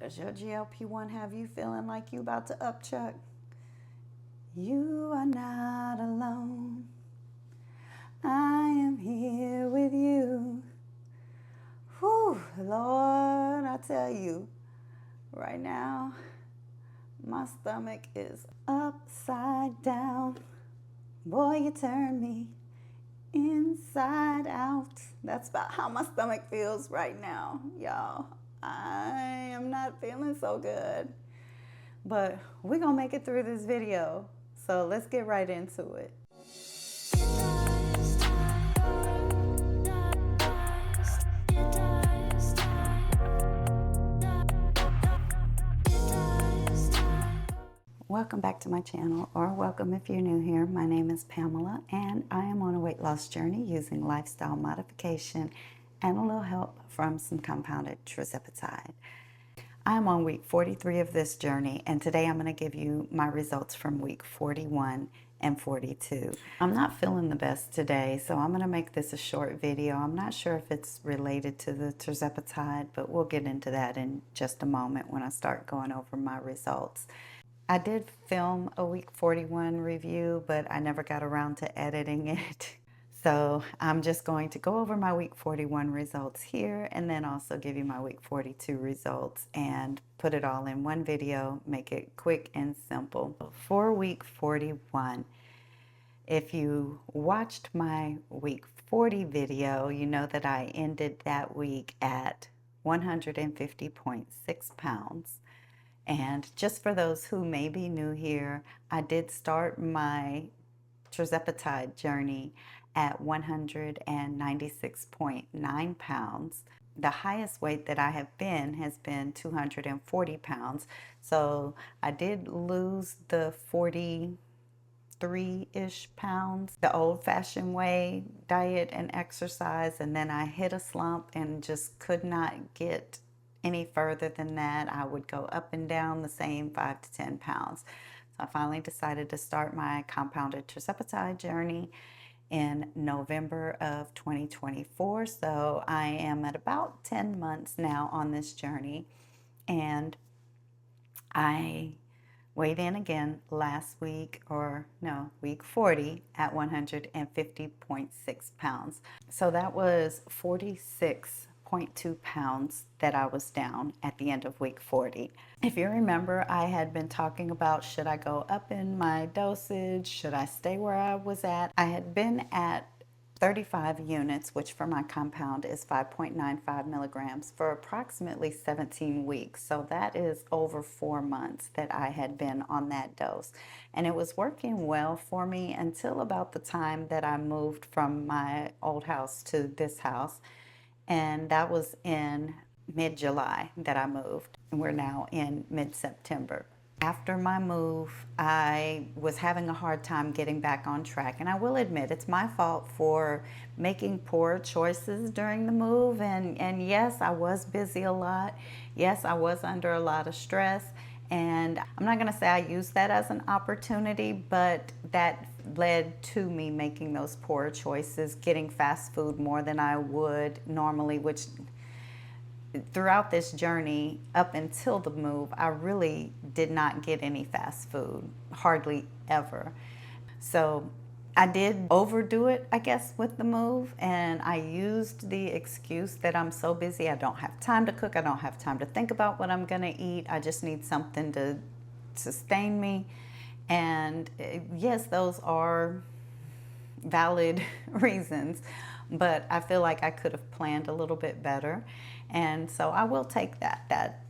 Does your GLP-1 have you feeling like you about to upchuck? You are not alone. I am here with you. Whew, Lord, I tell you, right now, my stomach is upside down. Boy, you turn me inside out. That's about how my stomach feels right now, y'all. I am not feeling so good. But we're gonna make it through this video. So let's get right into it. Welcome back to my channel, or welcome if you're new here. My name is Pamela, and I am on a weight loss journey using lifestyle modification and a little help from some compounded Tirzepatide. I'm on week 43 of this journey, and today I'm going to give you my results from week 41 and 42. I'm not feeling the best today, so I'm going to make this a short video. I'm not sure if it's related to the Tirzepatide, but we'll get into that in just a moment when I start going over my results. I did film a week 41 review, but I never got around to editing it. So I'm just going to go over my week 41 results here and then also give you my week 42 results and put it all in one video, make it quick and simple. For week 41, if you watched my week 40 video, you know that I ended that week at 150.6 pounds. And just for those who may be new here, I did start my Tirzepatide journey at 196.9 pounds. The highest weight that I have been has been 240 pounds. So I did lose the 43-ish pounds the old-fashioned way, diet and exercise, and then I hit a slump and just could not get any further than that. I would go up and down the same 5 to 10 pounds. So I finally decided to start my compounded Tirzepatide journey in November of 2024. So I am at about 10 months now on this journey, and I weighed in again last week, or no, week 40 at 150.6 pounds. So that was 46.2 pounds that I was down at the end of week 40. If you remember, I had been talking about, should I go up in my dosage? Should I stay where I was at? I had been at 35 units, which for my compound is 5.95 milligrams for approximately 17 weeks. So that is over 4 months that I had been on that dose. And it was working well for me until about the time that I moved from my old house to this house. And that was in mid-July that I moved. We're now in mid-September. After my move, I was having a hard time getting back on track. And I will admit, it's my fault for making poor choices during the move. And yes, I was busy a lot. Yes, I was under a lot of stress. And I'm not going to say I used that as an opportunity, but that led to me making those poor choices, getting fast food more than I would normally, which throughout this journey up until the move, I really did not get any fast food, hardly ever. So I did overdo it, I guess, with the move, and I used the excuse that I'm so busy, I don't have time to cook, I don't have time to think about what I'm gonna eat, I just need something to sustain me. And yes, those are valid reasons, but I feel like I could have planned a little bit better, and so I will take that.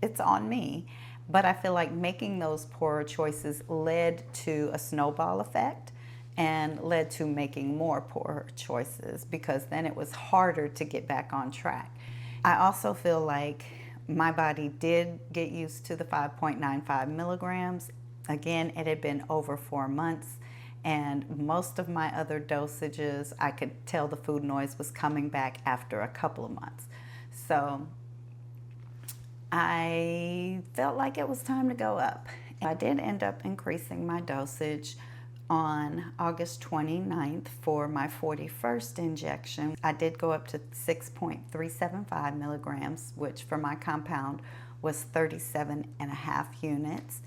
It's on me. But I feel like making those poor choices led to a snowball effect and led to making more poor choices, because then it was harder to get back on track. I also feel like my body did get used to the 5.95 milligrams. Again, it had been over 4 months, and most of my other dosages, I could tell the food noise was coming back after a couple of months. So I felt like it was time to go up. I did end up increasing my dosage on August 29th for my 41st injection. I did go up to 6.375 milligrams, which for my compound was 37.5 units.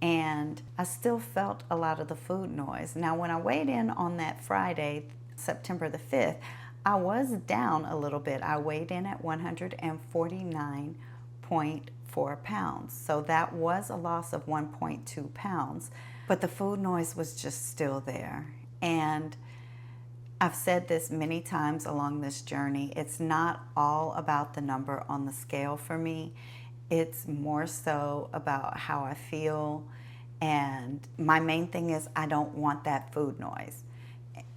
And I still felt a lot of the food noise. Now, when I weighed in on that Friday, September the 5th, I was down a little bit. I weighed in at 149.4 pounds. So that was a loss of 1.2 pounds. But the food noise was just still there. And I've said this many times along this journey. It's not all about the number on the scale for me. It's more so about how I feel. And my main thing is I don't want that food noise.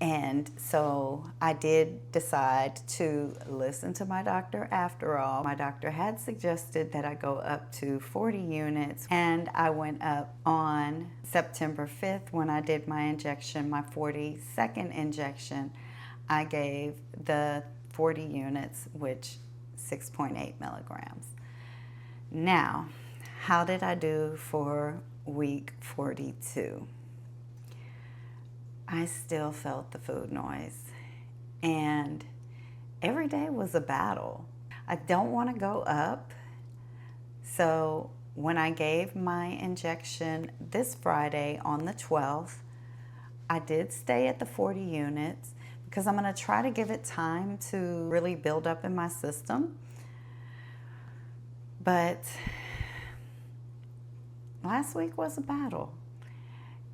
And so I did decide to listen to my doctor after all. My doctor had suggested that I go up to 40 units, and I went up on September 5th when I did my injection, my 42nd injection. I gave the 40 units, which 6.8 milligrams. Now, how did I do for week 42? I still felt the food noise, and every day was a battle. I don't want to go up, so when I gave my injection this Friday on the 12th, I did stay at the 40 units because I'm going to try to give it time to really build up in my system. But last week was a battle.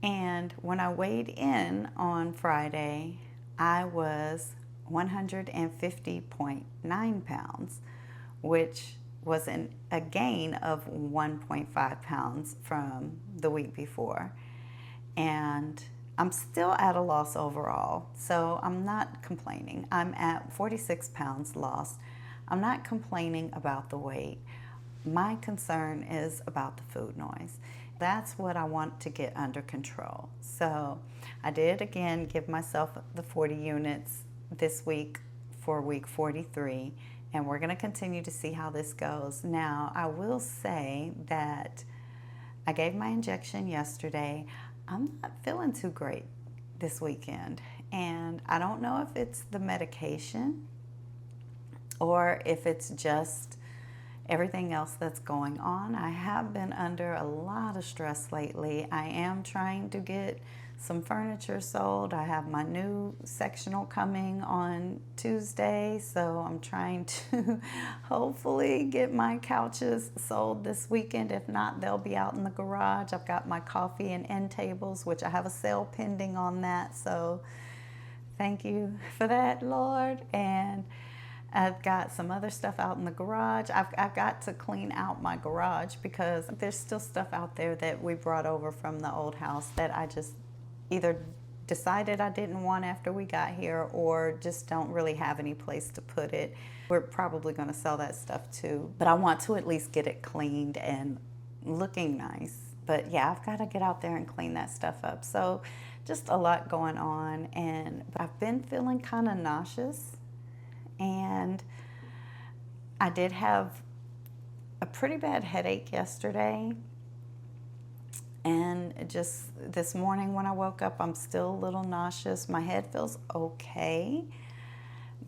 And when I weighed in on Friday, I was 150.9 pounds, which was a gain of 1.5 pounds from the week before. And I'm still at a loss overall, so I'm not complaining. I'm at 46 pounds lost. I'm not complaining about the weight. My concern is about the food noise. That's what I want to get under control. So I did again give myself the 40 units this week for week 43, and we're going to continue to see how this goes. Now, I will say that I gave my injection yesterday. I'm not feeling too great this weekend, and I don't know if it's the medication or if it's just everything else that's going on. I have been under a lot of stress lately. I am trying to get some furniture sold. I have my new sectional coming on Tuesday, so I'm trying to hopefully get my couches sold this weekend. If not, they'll be out in the garage. I've got my coffee and end tables, which I have a sale pending on that, so thank you for that, Lord. And I've got some other stuff out in the garage. I've got to clean out my garage because there's still stuff out there that we brought over from the old house that I just either decided I didn't want after we got here or just don't really have any place to put it. We're probably going to sell that stuff too, but I want to at least get it cleaned and looking nice. But yeah, I've got to get out there and clean that stuff up. So just a lot going on, and I've been feeling kind of nauseous. And I did have a pretty bad headache yesterday. And just this morning when I woke up, I'm still a little nauseous. My head feels okay,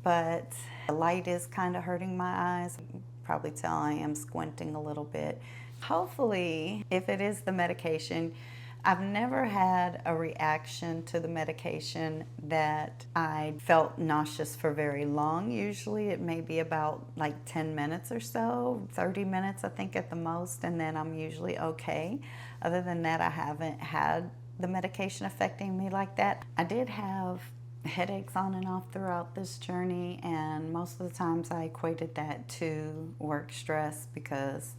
but the light is kind of hurting my eyes. Probably tell I am squinting a little bit. Hopefully, if it is the medication, I've never had a reaction to the medication that I felt nauseous for very long. Usually it may be about like 10 minutes or so, 30 minutes I think at the most, and then I'm usually okay. Other than that, I haven't had the medication affecting me like that. I did have headaches on and off throughout this journey, and most of the times I equated that to work stress because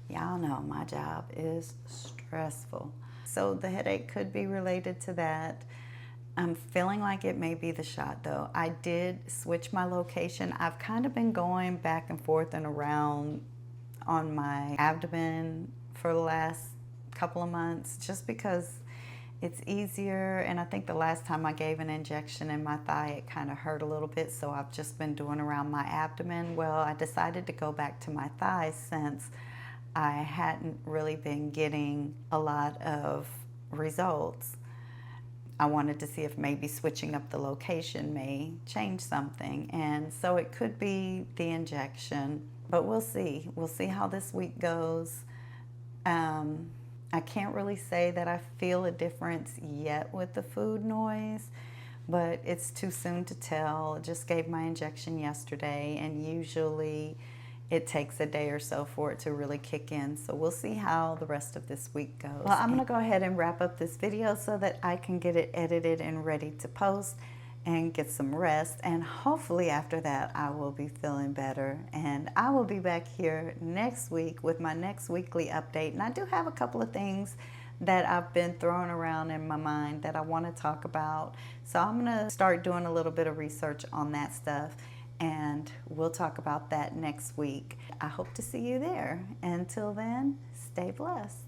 y'all know my job is stressful. So the headache could be related to that. I'm feeling like it may be the shot though. I did switch my location. I've kind of been going back and forth and around on my abdomen for the last couple of months just because it's easier, and I think the last time I gave an injection in my thigh it kind of hurt a little bit, so I've just been doing around my abdomen. Well, I decided to go back to my thighs since I hadn't really been getting a lot of results. I wanted to see if maybe switching up the location may change something, and so it could be the injection. But we'll see. We'll see how this week goes. Um, I can't really say that I feel a difference yet with the food noise, but it's too soon to tell. Just gave my injection yesterday, and usually it takes a day or so for it to really kick in. So we'll see how the rest of this week goes. Well, I'm gonna go ahead and wrap up this video so that I can get it edited and ready to post and get some rest, and hopefully after that I will be feeling better, and I will be back here next week with my next weekly update. And I do have a couple of things that I've been throwing around in my mind that I want to talk about, so I'm gonna start doing a little bit of research on that stuff, and we'll talk about that next week. I hope to see you there. Until then, stay blessed.